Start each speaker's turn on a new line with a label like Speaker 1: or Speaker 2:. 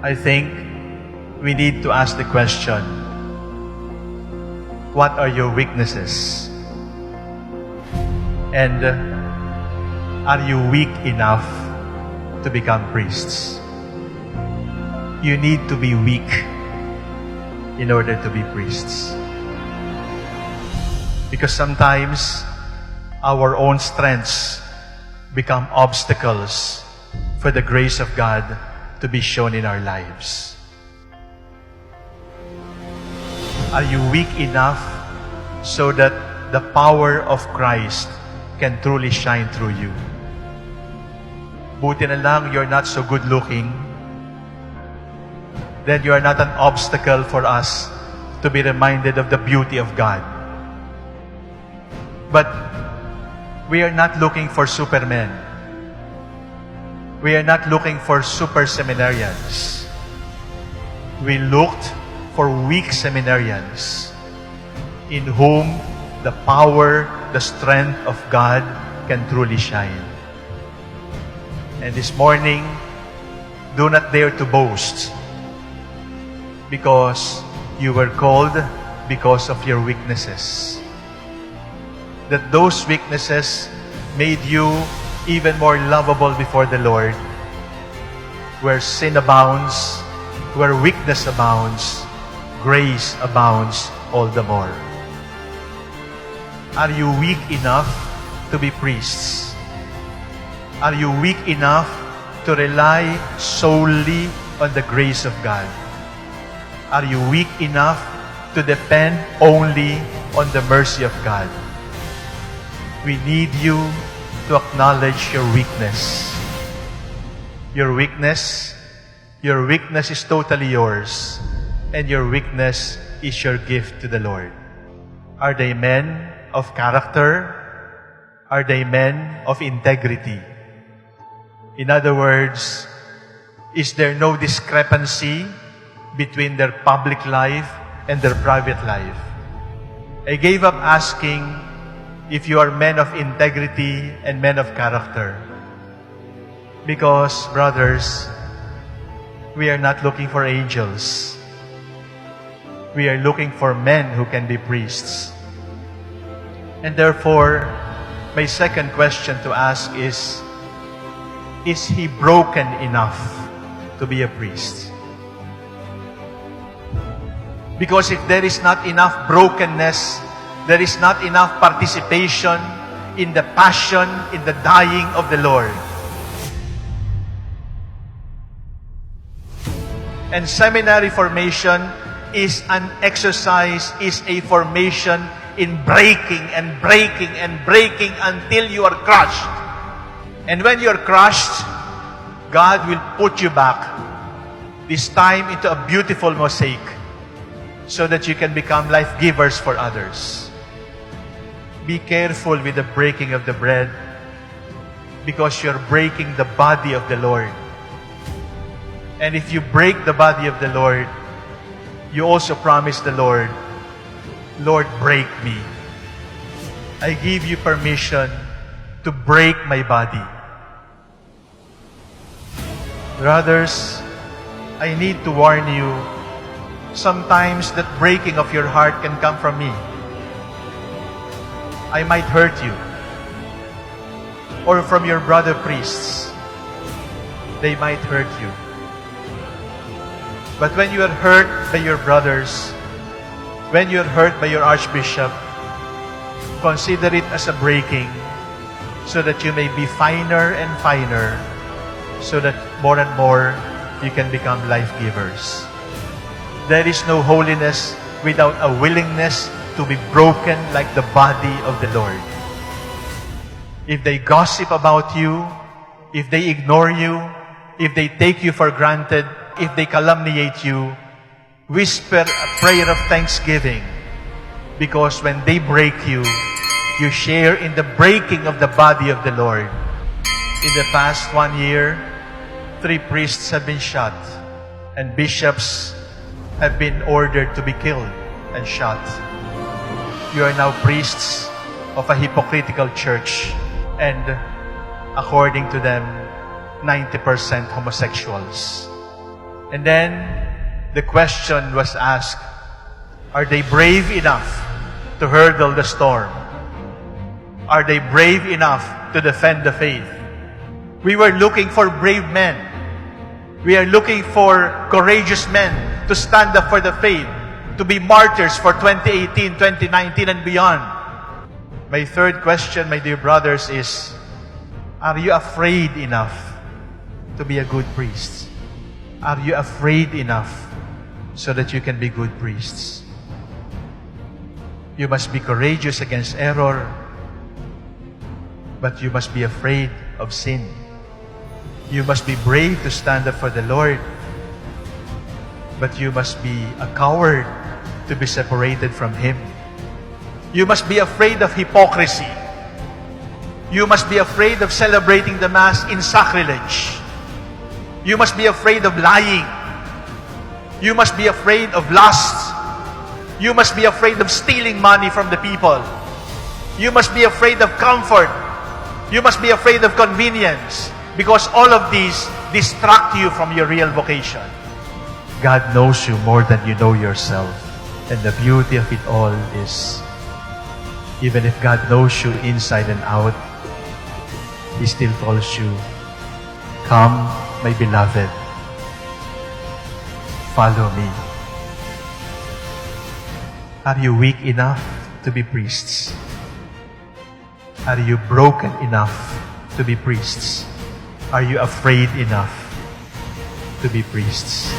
Speaker 1: I think we need to ask the question, what are your weaknesses? And are you weak enough to become priests? You need to be weak in order to be priests. Because sometimes our own strengths become obstacles for the grace of God to be shown in our lives. Are you weak enough so that the power of Christ can truly shine through you? Buti na lang you're not so good looking, then you are not an obstacle for us to be reminded of the beauty of God. But we are not looking for supermen. We are not looking for super seminarians. We looked for weak seminarians in whom the power, the strength of God can truly shine. And this morning, do not dare to boast, because you were called because of your weaknesses. That those weaknesses made you even more lovable before the Lord. Where sin abounds, where weakness abounds, grace abounds all the more. Are you weak enough to be priests? Are you weak enough to rely solely on the grace of God? Are you weak enough to depend only on the mercy of God? We need you to acknowledge your weakness. Your weakness is totally yours, and your weakness is your gift to the Lord. Are they men of character? Are they men of integrity? In other words, is there no discrepancy between their public life and their private life? I gave up asking if you are men of integrity and men of character. Because, brothers, we are not looking for angels. We are looking for men who can be priests. And therefore, my second question to ask is he broken enough to be a priest? Because if there is not enough brokenness, there is not enough participation in the passion, in the dying of the Lord. And seminary formation is an exercise, is a formation in breaking and breaking and breaking until you are crushed. And when you are crushed, God will put you back, this time into a beautiful mosaic, so that you can become life givers for others. Be careful with the breaking of the bread, because you're breaking the body of the Lord. And if you break the body of the Lord, you also promise the Lord, Lord, break me. I give you permission to break my body. Brothers, I need to warn you, sometimes that breaking of your heart can come from me. I might hurt you. Or from your brother priests. They might hurt you. But when you are hurt by your brothers, when you are hurt by your archbishop, consider it as a breaking, so that you may be finer and finer, so that more and more you can become life givers. There is no holiness without a willingness to be broken like the body of the Lord. If they gossip about you, if they ignore you, if they take you for granted, if they calumniate you, whisper a prayer of thanksgiving, because when they break you, you share in the breaking of the body of the Lord. In the past 1 year, 3 priests have been shot, and bishops have been ordered to be killed and shot. You are now priests of a hypocritical church, and according to them, 90% homosexuals. And then the question was asked, are they brave enough to hurdle the storm? Are they brave enough to defend the faith? We were looking for brave men. We are looking for courageous men to stand up for the faith, to be martyrs for 2018, 2019, and beyond. My third question, my dear brothers, is, are you afraid enough to be a good priest? Are you afraid enough so that you can be good priests? You must be courageous against error, but you must be afraid of sin. You must be brave to stand up for the Lord, but you must be a coward to be separated from Him. You must be afraid of hypocrisy. You must be afraid of celebrating the Mass in sacrilege. You must be afraid of lying. You must be afraid of lust. You must be afraid of stealing money from the people. You must be afraid of comfort. You must be afraid of convenience, because all of these distract you from your real vocation. God knows you more than you know yourself. And the beauty of it all is, even if God knows you inside and out, He still calls you, "Come, my beloved, follow me." Are you weak enough to be priests? Are you broken enough to be priests? Are you afraid enough to be priests?